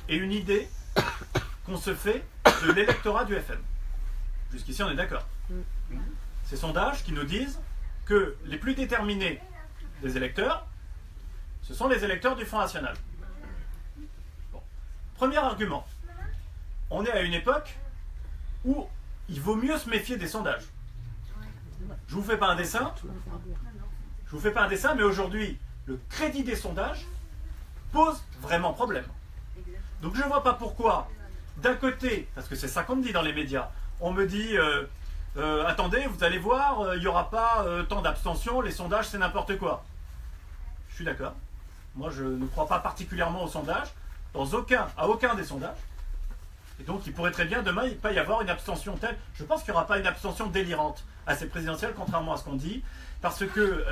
et une idée qu'on se fait de l'électorat du FN. Jusqu'ici, on est d'accord. Ces sondages qui nous disent que les plus déterminés des électeurs, ce sont les électeurs du Front National. Bon. Premier argument. On est à une époque où il vaut mieux se méfier des sondages. Je ne vous fais pas un dessin. Je ne vous fais pas un dessin, mais aujourd'hui, le crédit des sondages pose vraiment problème. Donc je ne vois pas pourquoi, d'un côté, parce que c'est ça qu'on me dit dans les médias, on me dit, attendez, vous allez voir, il n'y aura pas tant d'abstention, les sondages c'est n'importe quoi. Je suis d'accord. Moi je ne crois pas particulièrement aux sondages, à aucun des sondages. Et donc il pourrait très bien demain pas y avoir une abstention telle. Je pense qu'il n'y aura pas une abstention délirante à ces présidentielles, contrairement à ce qu'on dit. Parce que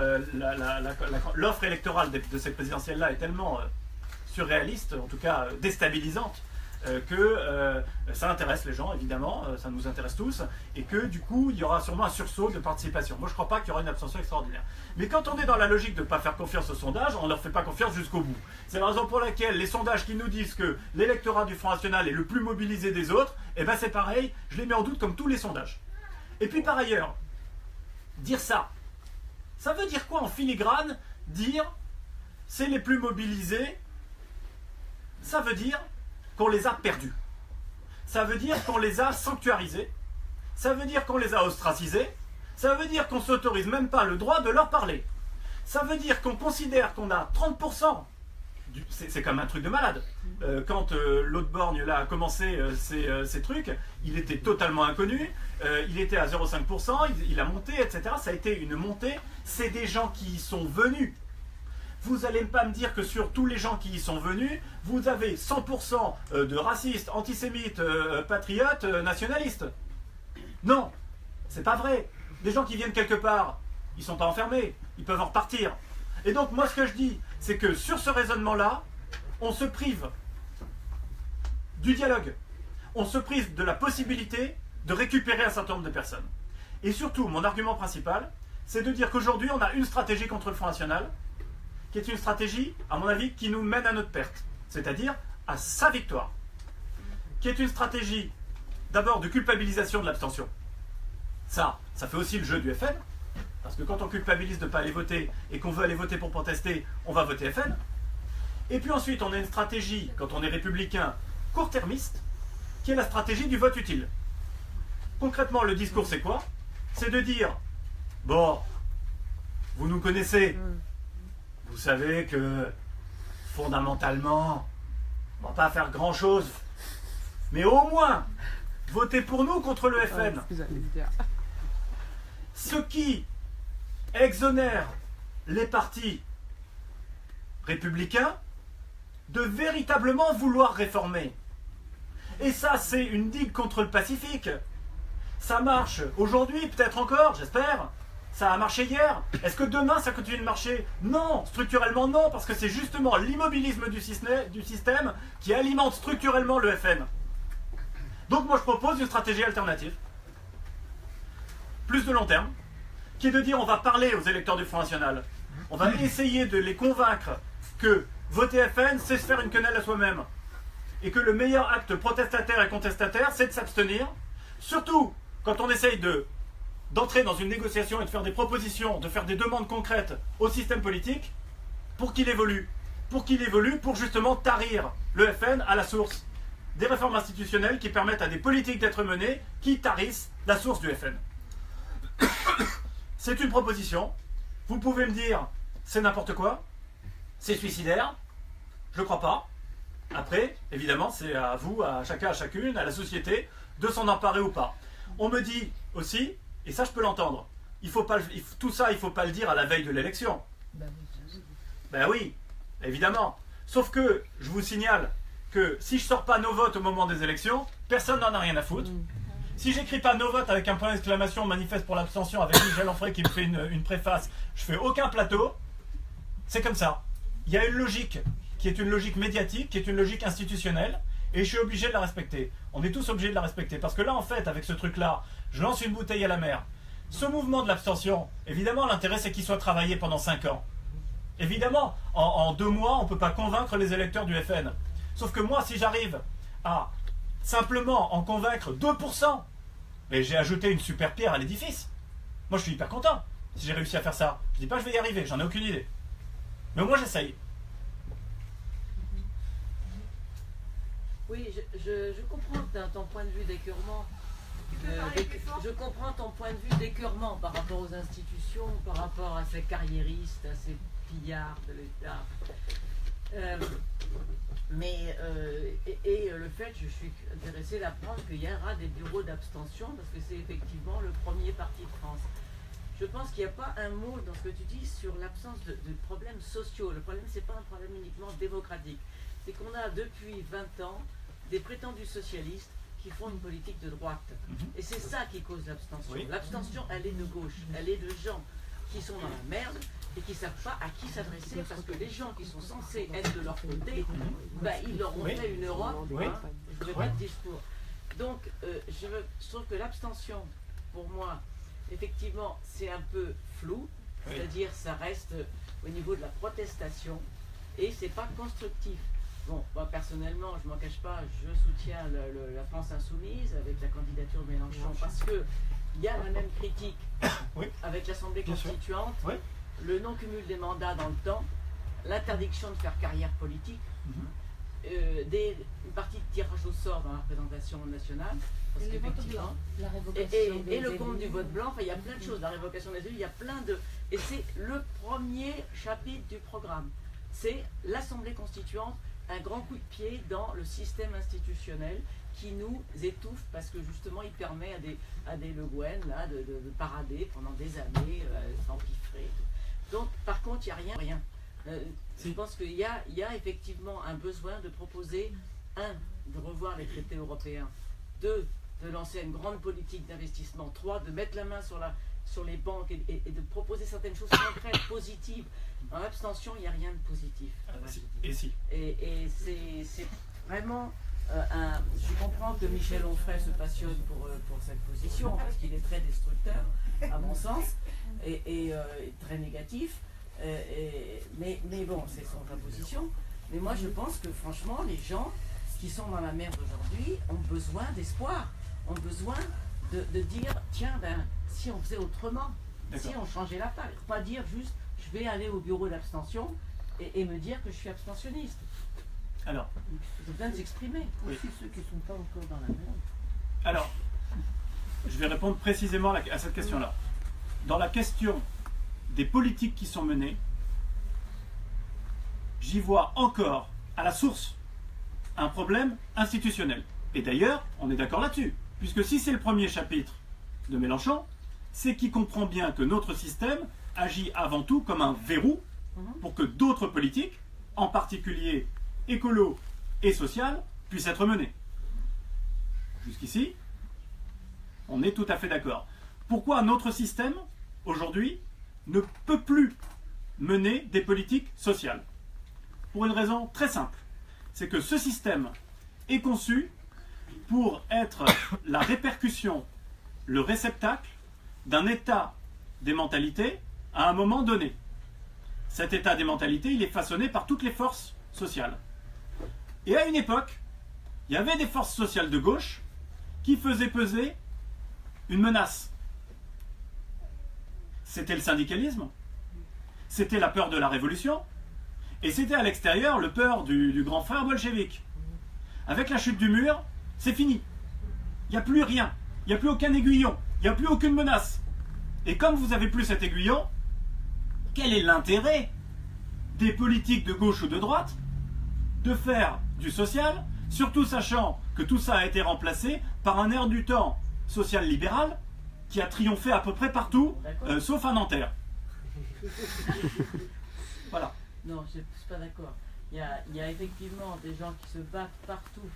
l'offre électorale de ces présidentielles-là est tellement surréaliste, en tout cas déstabilisante, que ça intéresse les gens, évidemment, ça nous intéresse tous, et que du coup, il y aura sûrement un sursaut de participation. Moi, je ne crois pas qu'il y aura une abstention extraordinaire. Mais quand on est dans la logique de ne pas faire confiance aux sondages, on ne leur fait pas confiance jusqu'au bout. C'est la raison pour laquelle les sondages qui nous disent que l'électorat du Front National est le plus mobilisé des autres, eh ben c'est pareil, je les mets en doute comme tous les sondages. Et puis par ailleurs, dire ça veut dire quoi en filigrane? Dire c'est les plus mobilisés, ça veut dire qu'on les a perdus. Ça veut dire qu'on les a sanctuarisés. Ça veut dire qu'on les a ostracisés. Ça veut dire qu'on ne s'autorise même pas le droit de leur parler. Ça veut dire qu'on considère qu'on a 30%. C'est comme un truc de malade. Quand l'autre borgne là, a commencé ces trucs, il était totalement inconnu. Il était à 0,5%, il a monté, etc. Ça a été une montée. C'est des gens qui y sont venus. Vous n'allez pas me dire que sur tous les gens qui y sont venus, vous avez 100% de racistes, antisémites, patriotes, nationalistes. Non, c'est pas vrai. Les gens qui viennent quelque part, ils sont pas enfermés, ils peuvent en repartir. Et donc moi ce que je dis, c'est que sur ce raisonnement-là, on se prive du dialogue. On se prive de la possibilité de récupérer un certain nombre de personnes. Et surtout, mon argument principal, c'est de dire qu'aujourd'hui, on a une stratégie contre le Front National, qui est une stratégie, à mon avis, qui nous mène à notre perte, c'est-à-dire à sa victoire, qui est une stratégie, d'abord, de culpabilisation de l'abstention. Ça fait aussi le jeu du FN, parce que quand on culpabilise de ne pas aller voter, et qu'on veut aller voter pour protester, on va voter FN. Et puis ensuite, on a une stratégie, quand on est républicain, court-termiste, qui est la stratégie du vote utile. Concrètement, le discours, c'est quoi? C'est de dire, bon, vous nous connaissez, vous savez que, fondamentalement, on ne va pas faire grand-chose, mais au moins, votez pour nous contre le FN. Ce qui exonère les partis républicains de véritablement vouloir réformer. Et ça, c'est une digue contre le Pacifique. Ça marche aujourd'hui, peut-être encore, j'espère. Ça a marché hier. Est-ce que demain ça continue de marcher? Non, structurellement non, parce que c'est justement l'immobilisme du système qui alimente structurellement le FN. Donc moi je propose une stratégie alternative, plus de long terme, qui est de dire on va parler aux électeurs du Front National. On va essayer de les convaincre que voter FN, c'est se faire une quenelle à soi-même. Et que le meilleur acte protestataire et contestataire, c'est de s'abstenir. Surtout quand on essaye d'entrer dans une négociation et de faire des propositions, de faire des demandes concrètes au système politique pour qu'il évolue. Pour justement tarir le FN à la source. Des réformes institutionnelles qui permettent à des politiques d'être menées qui tarissent la source du FN. C'est une proposition. Vous pouvez me dire, c'est n'importe quoi, c'est suicidaire, je ne crois pas. Après, évidemment, c'est à vous, à chacun, à chacune, à la société, de s'en emparer ou pas. On me dit aussi, et ça je peux l'entendre, tout ça il ne faut pas le dire à la veille de l'élection. Ben oui, évidemment. Sauf que, je vous signale que si je ne sors pas nos votes au moment des élections, personne n'en a rien à foutre. Si j'écris pas nos votes avec un point d'exclamation manifeste pour l'abstention avec Michel Onfray qui me fait une préface, je fais aucun plateau. C'est comme ça. Il y a une logique qui est une logique médiatique, qui est une logique institutionnelle, et je suis obligé de la respecter. On est tous obligés de la respecter. Parce que là, en fait, avec ce truc-là, je lance une bouteille à la mer. Ce mouvement de l'abstention, évidemment, l'intérêt, c'est qu'il soit travaillé pendant 5 ans. Évidemment, en 2 mois, on ne peut pas convaincre les électeurs du FN. Sauf que moi, si j'arrive à simplement en convaincre 2%, mais j'ai ajouté une super pierre à l'édifice. Moi, je suis hyper content si j'ai réussi à faire ça. Je ne dis pas que je vais y arriver, j'en ai aucune idée. Mais au moins, j'essaye. Oui, je comprends ton point de vue d'écœurement. Je comprends ton point de vue d'écœurement par rapport aux institutions, par rapport à ces carriéristes, à ces pillards de l'État. Le fait, je suis intéressée d'apprendre qu'il y aura des bureaux d'abstention, parce que c'est effectivement le premier parti de France. Je pense qu'il n'y a pas un mot dans ce que tu dis sur l'absence de problèmes sociaux. Le problème, ce n'est pas un problème uniquement démocratique. C'est qu'on a depuis 20 ans des prétendus socialistes qui font une politique de droite. Et c'est ça qui cause l'abstention. Oui. L'abstention, elle est de gauche. Elle est de gens qui sont dans la merde et qui ne savent pas à qui s'adresser, parce que les gens qui sont censés être de leur côté, ils leur ont fait une Europe. Je ne veux pas de discours. Donc, je trouve que l'abstention, pour moi, effectivement, c'est un peu flou, c'est-à-dire ça reste au niveau de la protestation et c'est pas constructif. Bon, moi personnellement, je m'en cache pas, je soutiens la France insoumise avec la candidature de Mélenchon parce que il y a la même critique avec l'Assemblée constituante, le non-cumul des mandats dans le temps, l'interdiction de faire carrière politique, une partie de tirage au sort dans la représentation nationale. Parce qu'effectivement, et le compte du vote blanc, il y a plein de choses, la révocation des élus, il y a plein de... Et c'est le premier chapitre du programme. C'est l'Assemblée constituante, un grand coup de pied dans le système institutionnel qui nous étouffe parce que justement il permet à des Le Guen là, de parader pendant des années, s'empiffrer. Donc par contre, il n'y a rien. Je pense qu'il y a effectivement un besoin de proposer, de revoir les traités européens, 2, de lancer une grande politique d'investissement, 3, de mettre la main sur les banques et de proposer certaines choses concrètes, positives. Dans l'abstention, il n'y a rien de positif. Et c'est vraiment je comprends que Michel Onfray se passionne pour cette position, parce qu'il est très destructeur, à mon sens, et très négatif. Mais bon, c'est son position. Mais moi, je pense que franchement, les gens qui sont dans la merde aujourd'hui ont besoin d'espoir, ont besoin de dire, tiens, si on faisait autrement, si on changeait la page, pas dire juste, je vais aller au bureau d'abstention et me dire que je suis abstentionniste. Alors, ils ont besoin de s'exprimer. Aussi ceux qui ne sont pas encore dans la merde. Alors, je vais répondre précisément à cette question-là. Dans la question des politiques qui sont menées, j'y vois encore, à la source, un problème institutionnel. Et d'ailleurs, on est d'accord là-dessus. Puisque si c'est le premier chapitre de Mélenchon, c'est qu'il comprend bien que notre système agit avant tout comme un verrou pour que d'autres politiques, en particulier écolo et sociales, puissent être menées. Jusqu'ici, on est tout à fait d'accord. Pourquoi notre système aujourd'hui, ne peut plus mener des politiques sociales. Pour une raison très simple. C'est que ce système est conçu pour être la répercussion, le réceptacle d'un état des mentalités à un moment donné. Cet état des mentalités, il est façonné par toutes les forces sociales. Et à une époque, il y avait des forces sociales de gauche qui faisaient peser une menace. C'était le syndicalisme, c'était la peur de la révolution, et c'était à l'extérieur le peur du grand frère bolchevique. Avec la chute du mur, c'est fini. Il n'y a plus rien, il n'y a plus aucun aiguillon, il n'y a plus aucune menace. Et comme vous n'avez plus cet aiguillon, quel est l'intérêt des politiques de gauche ou de droite de faire du social, surtout sachant que tout ça a été remplacé par un air du temps social-libéral qui a triomphé à peu près partout, sauf à Nanterre. Voilà. Non, je ne suis pas d'accord. Il y a effectivement des gens qui se battent partout,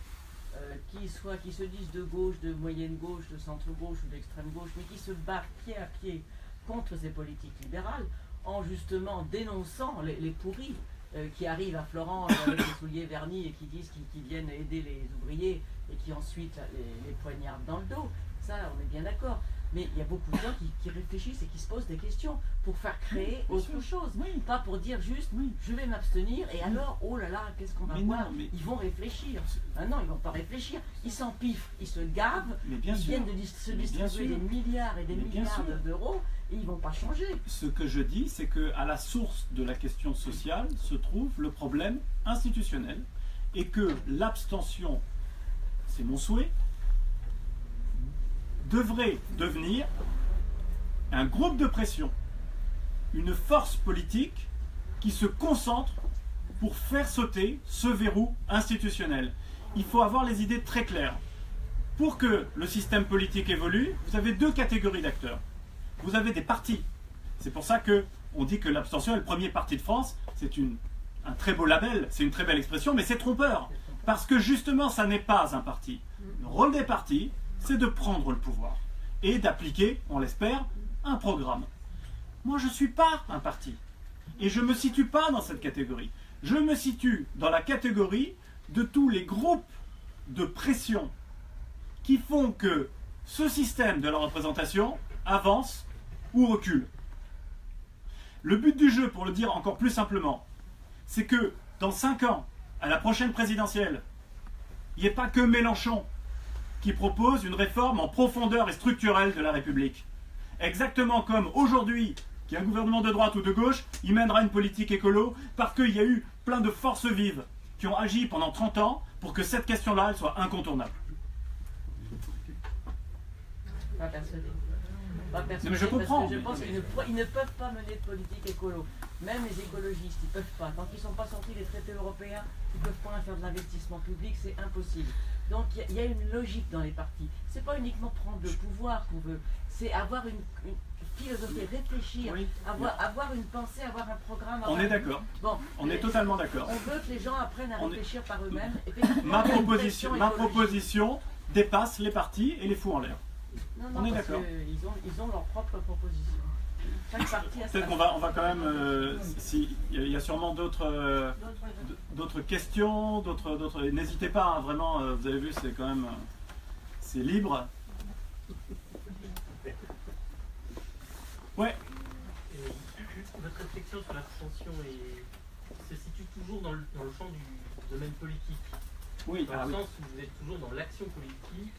qui se disent de gauche, de moyenne gauche, de centre gauche ou d'extrême gauche, mais qui se battent pied à pied contre ces politiques libérales en justement dénonçant les pourris qui arrivent à Florence avec les souliers vernis et qui disent qu'ils viennent aider les ouvriers et qui ensuite les poignardent dans le dos. Ça, on est bien d'accord. Mais il y a beaucoup de gens qui réfléchissent et qui se posent des questions pour faire créer autre chose. Pas pour dire juste, je vais m'abstenir et alors, oh là là, qu'est-ce qu'on va voir. Ils vont réfléchir. Ah non, ils ne vont pas réfléchir. Ils s'empiffrent, ils se gavent, ils viennent de se distribuer des milliards et des milliards d'euros et ils ne vont pas changer. Ce que je dis, c'est qu'à la source de la question sociale se trouve le problème institutionnel et que l'abstention, c'est mon souhait, devrait devenir un groupe de pression, une force politique qui se concentre pour faire sauter ce verrou institutionnel. Il faut avoir les idées très claires. Pour que le système politique évolue, vous avez deux catégories d'acteurs. Vous avez des partis. C'est pour ça qu'on dit que l'abstention est le premier parti de France. C'est un très beau label, c'est une très belle expression, mais c'est trompeur. Parce que justement, ça n'est pas un parti. Le rôle des partis, c'est de prendre le pouvoir et d'appliquer, on l'espère, un programme. Moi, je ne suis pas un parti. Et je ne me situe pas dans cette catégorie. Je me situe dans la catégorie de tous les groupes de pression qui font que ce système de la représentation avance ou recule. Le but du jeu, pour le dire encore plus simplement, c'est que dans 5 ans, à la prochaine présidentielle, il n'y ait pas que Mélenchon qui propose une réforme en profondeur et structurelle de la République. Exactement comme aujourd'hui, qu'il y a un gouvernement de droite ou de gauche, il mènera une politique écolo parce qu'il y a eu plein de forces vives qui ont agi pendant 30 ans pour que cette question-là, elle soit incontournable. Pas persuadé. Mais je comprends. Parce que je pense qu'ils ne peuvent pas mener de politique écolo. Même les écologistes, ils ne peuvent pas. Tant qu'ils ne sont pas sortis des traités européens, ils ne peuvent pas faire de l'investissement public, c'est impossible. Donc il y a une logique dans les partis. Ce n'est pas uniquement prendre le pouvoir qu'on veut, c'est avoir une philosophie, réfléchir, avoir une pensée, avoir un programme. On est d'accord. Bon, on est totalement d'accord. On veut que les gens apprennent à réfléchir par eux-mêmes. Ma proposition dépasse les partis et les fout en l'air. Non, on est d'accord. Ils ont leur propre proposition. Chaque parti a peut-être qu'on va quand même. Il y a sûrement d'autres questions, d'autres. N'hésitez pas, hein, vraiment. Vous avez vu, c'est quand même. C'est libre. Ouais. Votre réflexion sur l'abstention se situe toujours dans le champ du domaine politique. Oui. Dans le sens où vous êtes toujours dans l'action politique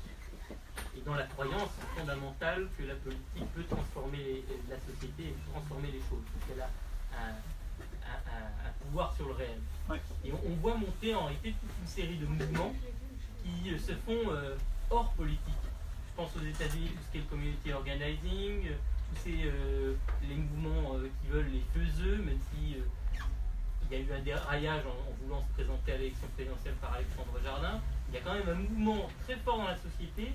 et dans la croyance fondamentale que la politique peut transformer la société et transformer les choses, qu'elle a un pouvoir sur le réel. Ouais. Et on voit monter en réalité toute une série de mouvements qui se font hors politique. Je pense aux États-Unis, tout ce qui est le community organizing, tous les mouvements qui veulent les faiseux, même si il y a eu un déraillage en voulant se présenter à l'élection présidentielle par Alexandre Jardin. Il y a quand même un mouvement très fort dans la société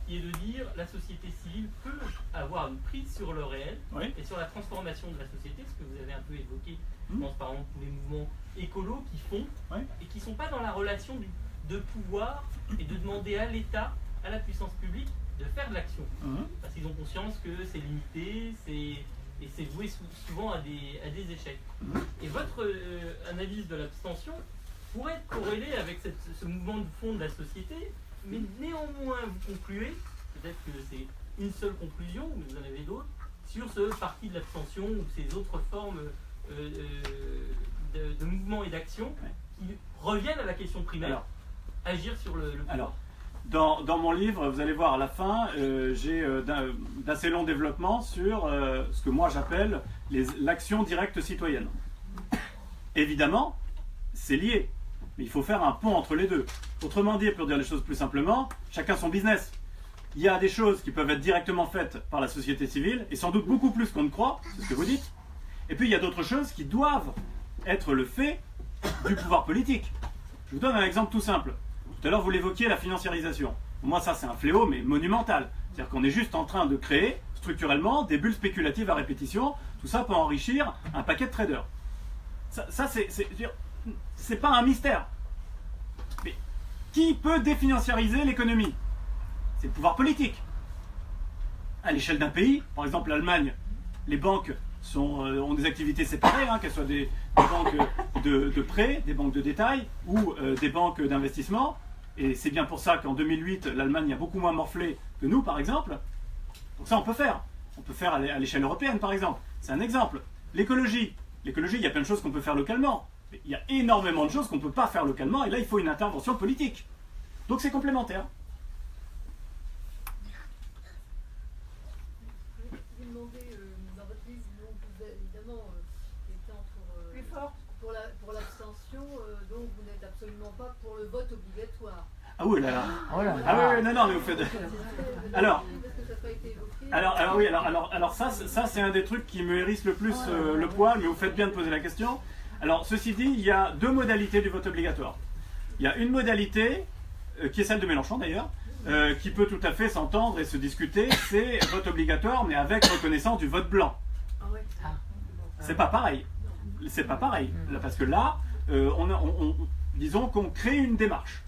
qui est de dire la société civile peut avoir une prise sur le réel et sur la transformation de la société, ce que vous avez un peu évoqué, je pense par exemple tous les mouvements écolos qui font et qui ne sont pas dans la relation de pouvoir et de demander à l'État, à la puissance publique, de faire de l'action. Parce qu'ils ont conscience que c'est limité, et c'est voué souvent à des échecs. Et votre analyse de l'abstention pourrait être corrélée avec ce mouvement de fond de la société, mais néanmoins vous concluez, peut-être que c'est une seule conclusion, mais vous en avez d'autres, sur ce parti de l'abstention ou ces autres formes de mouvement et d'action qui reviennent à la question primaire, agir sur le pouvoir. Alors, dans mon livre, vous allez voir à la fin, j'ai d'assez long développement sur ce que moi j'appelle l'action directe citoyenne. Évidemment, c'est lié, mais il faut faire un pont entre les deux. Autrement dit, pour dire les choses plus simplement, chacun son business. Il y a des choses qui peuvent être directement faites par la société civile, et sans doute beaucoup plus qu'on ne croit, c'est ce que vous dites. Et puis il y a d'autres choses qui doivent être le fait du pouvoir politique. Je vous donne un exemple tout simple. Tout à l'heure, vous l'évoquiez, la financiarisation. Pour moi, ça, c'est un fléau, mais monumental. C'est-à-dire qu'on est juste en train de créer, structurellement, des bulles spéculatives à répétition, tout ça pour enrichir un paquet de traders. Ça c'est pas un mystère. Mais qui peut définanciariser l'économie? C'est le pouvoir politique. À l'échelle d'un pays, par exemple l'Allemagne, les banques ont des activités séparées, qu'elles soient des banques de prêt, des banques de détail ou des banques d'investissement. Et c'est bien pour ça qu'en 2008, l'Allemagne a beaucoup moins morflé que nous, par exemple. Donc ça, on peut faire. On peut faire à l'échelle européenne, par exemple. C'est un exemple. L'écologie. L'écologie, il y a plein de choses qu'on peut faire localement. Mais il y a énormément de choses qu'on ne peut pas faire localement. Et là, il faut une intervention politique. Donc c'est complémentaire. Vous demandez, dans votre livre, vous évidemment, pour l'abstention, donc vous n'êtes absolument pas pour le vote obligatoire. Ah oui, là là. Oh là là. Ah oui, non, mais vous faites... Alors ça c'est un des trucs qui me hérisse le plus le poil, mais vous faites bien de poser la question. Alors, ceci dit, il y a deux modalités du vote obligatoire. Il y a une modalité, qui est celle de Mélenchon d'ailleurs, qui peut tout à fait s'entendre et se discuter, c'est vote obligatoire, mais avec reconnaissance du vote blanc. C'est pas pareil. C'est pas pareil, parce que là, disons qu'on crée une démarche.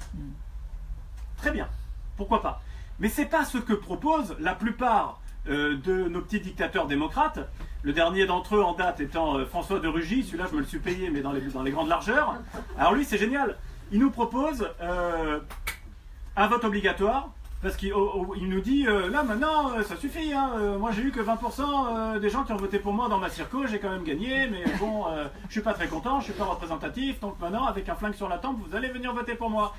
Très bien, pourquoi pas. Mais c'est pas ce que proposent la plupart de nos petits dictateurs démocrates. Le dernier d'entre eux en date étant François de Rugy, celui-là je me le suis payé, mais dans les grandes largeurs. Alors lui, c'est génial. Il nous propose un vote obligatoire, parce qu'il nous dit, là maintenant, ça suffit, moi j'ai eu que 20% des gens qui ont voté pour moi dans ma circo, j'ai quand même gagné, mais bon, je suis pas très content, je suis pas représentatif, donc maintenant, avec un flingue sur la tempe, vous allez venir voter pour moi.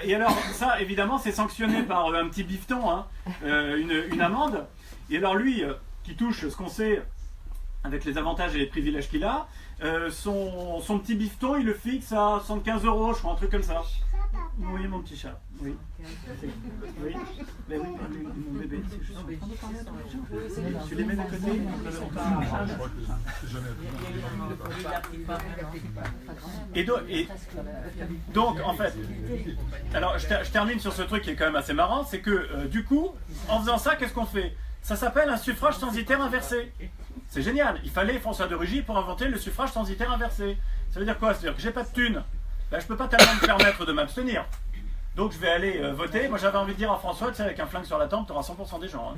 Et alors, ça, évidemment, c'est sanctionné par un petit bifton, une amende. Et alors lui, qui touche ce qu'on sait, avec les avantages et les privilèges qu'il a, son petit bifton, il le fixe à 75 €, je crois, un truc comme ça. Oui, mon petit chat. Oui. Oui. Mais oui, mon bébé. Tu les mets de côté. Et donc, en fait, alors je termine sur ce truc qui est quand même assez marrant, c'est que du coup, en faisant ça, qu'est-ce qu'on fait? Ça s'appelle un suffrage censitaire inversé. C'est génial. Il fallait François de Rugy pour inventer le suffrage censitaire inversé. Ça veut dire quoi? C'est-à-dire que j'ai pas de thunes. Ben, je peux pas tellement me permettre de m'abstenir. Donc je vais aller voter. Moi j'avais envie de dire à François, tu sais, avec un flingue sur la tempe, tu auras 100% des gens.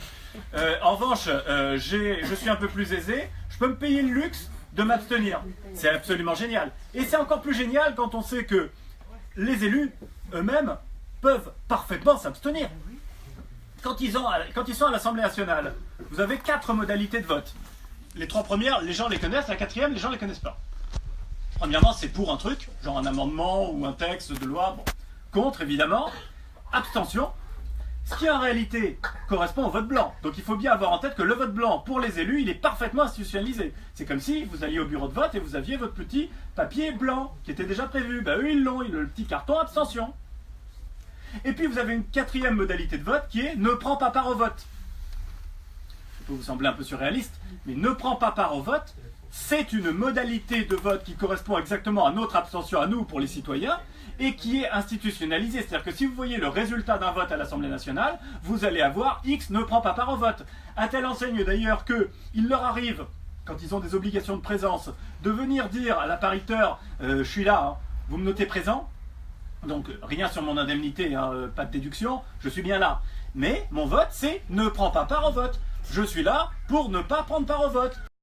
En revanche, je suis un peu plus aisé, je peux me payer le luxe de m'abstenir. C'est absolument génial. Et c'est encore plus génial quand on sait que les élus eux-mêmes peuvent parfaitement s'abstenir. Quand ils sont à l'Assemblée nationale, vous avez 4 modalités de vote. Les 3 premières, les gens les connaissent, la 4e, les gens les connaissent pas. Premièrement, c'est pour un truc, genre un amendement ou un texte de loi. Bon. Contre, évidemment. Abstention. Ce qui en réalité correspond au vote blanc. Donc il faut bien avoir en tête que le vote blanc pour les élus, il est parfaitement institutionnalisé. C'est comme si vous alliez au bureau de vote et vous aviez votre petit papier blanc qui était déjà prévu. Ben eux, ils l'ont, le petit carton abstention. Et puis vous avez une 4e modalité de vote qui est ne prend pas part au vote. Ça peut vous sembler un peu surréaliste, mais ne prend pas part au vote, c'est une modalité de vote qui correspond exactement à notre abstention à nous pour les citoyens et qui est institutionnalisée. C'est-à-dire que si vous voyez le résultat d'un vote à l'Assemblée nationale, vous allez avoir X ne prend pas part au vote. À telle enseigne d'ailleurs qu'il leur arrive, quand ils ont des obligations de présence, de venir dire à l'appariteur je suis là, vous me notez présent, donc rien sur mon indemnité, pas de déduction, je suis bien là. mais mon vote, c'est ne prends pas part au vote. Je suis là pour ne pas prendre part au vote.